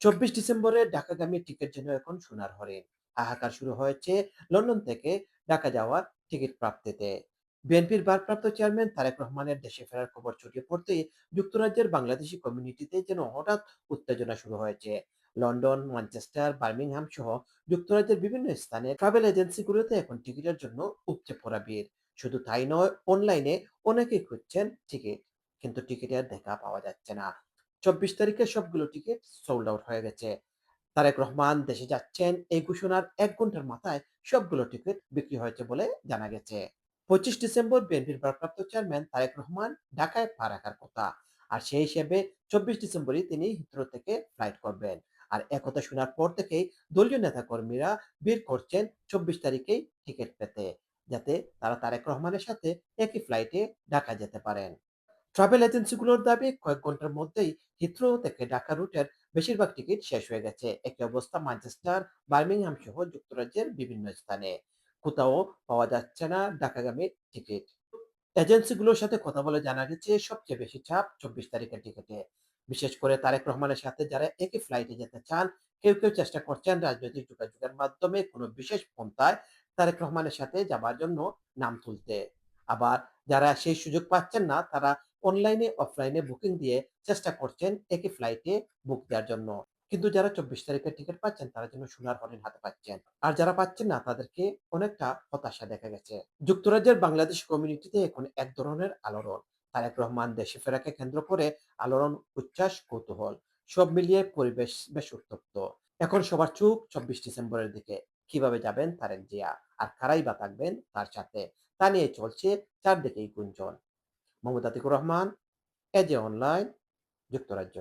24 ডিসেম্বরে ঢাকাগামী টিকিট যেন এখন সোনার হরিণ। হাহাকার শুরু হয়েছে লন্ডন থেকে ঢাকা যাওয়ার টিকিট প্রাপ্তিতে। বিএনপির ভারপ্রাপ্ত চেয়ারম্যান তারেক রহমানের দেশে ফেরার খবর ছড়িয়ে পড়তেই যুক্তরাজ্যের বাংলাদেশি কমিউনিটিতে যেন হঠাৎ উত্তেজনা শুরু হয়েছে। লন্ডন, ম্যানচেস্টার, বার্মিংহাম সহ যুক্তরাজ্যের বিভিন্ন স্থানে ট্রাভেল এজেন্সিগুলোতে এখন টিকিটের জন্য উপচে পড়া ভিড়। শুধু তাই নয়, অনলাইনে অনেকেই খুঁজছেন টিকিট, কিন্তু টিকিটের দেখা পাওয়া যাচ্ছে না। 24 তারিখে সবগুলো টিকিট সোল্ড আউট হয়ে গেছে। তারেক রহমান দেশে যাচ্ছেন এই ঘোষণার ১ ঘন্টার মাথায় সবগুলো টিকিট বিক্রি হয়েছে বলে জানা গেছে। 25 ডিসেম্বর বিএনপির ভারপ্রাপ্ত চেয়ারম্যান তারেক রহমান ঢাকায় পা রাখার কথা। আর সেই হিসেবে 24 ডিসেম্বরই তিনি হিথ্রো থেকে ফ্লাইট করবেন। আর একথা শোনার পর থেকেই দলীয় নেতাকর্মীরা ভিড় করছেন 24 তারিখেই টিকিট পেতে, যাতে তারা তারেক রহমানের সাথে একই ফ্লাইটে ঢাকা যেতে পারেন। ট্রাভেল এজেন্সিগুলোর দাবি কয়েক ঘন্টার মধ্যেই হিথ্রো থেকে ঢাকা রুটের বেশিরভাগ টিকিট শেষ হয়ে গেছে। একই অবস্থা ম্যানচেস্টার, বার্মিংহাম সহ যুক্তরাজ্যের বিভিন্ন স্থানে। কোথাও পাওয়া যাচ্ছে না ঢাকাগামী টিকিট। এজেন্সিগুলোর সাথে কথা বলে জানা গেছে সবচেয়ে বেশি চাপ 24 তারিখের টিকিটে। বিশেষ করে তারেক রহমানের সাথে যারা একই ফ্লাইটে যেতে চান, কেউ চেষ্টা করছেন রাজনৈতিক যোগাযোগের মাধ্যমে কোনো বিশেষ পন্থায় তারেক রহমানের সাথে যাবার জন্য নাম তুলতে। আবার যারা সেই সুযোগ পাচ্ছেন না, তারা অনলাইনে অফলাইনে বুকিং দিয়ে চেষ্টা করছেন একই ফ্লাইটে বুক দেওয়ার জন্য। কিন্তু যারা 24 তারিখের টিকিট পাচ্ছেন তারা যেন সোনার হরিণ হাতে পাচ্ছেন। আর যারা পাচ্ছেন না তাদেরকে অনেকটা হতাশা দেখা গেছে। যুক্তরাজ্যের বাংলাদেশ কমিউনিটিতে এখন এক ধরনের আলোড়ন। তারেক রহমান দেশে ফেরাকে কেন্দ্র করে আলোড়ন, উচ্ছ্বাস, কৌতূহল সব মিলিয়ে পরিবেশ বেশ উত্তপ্ত। এখন সবার চোখ 24 ডিসেম্বরের দিকে। কিভাবে যাবেন তারেক জিয়া? আর কারাই বা থাকবেন তার সাথে? তা নিয়ে চলছে চারদিকেই গুঞ্জন। মোহাম্মদ আতিকুর রহমান, এজে অনলাইন, যুক্তরাজ্য।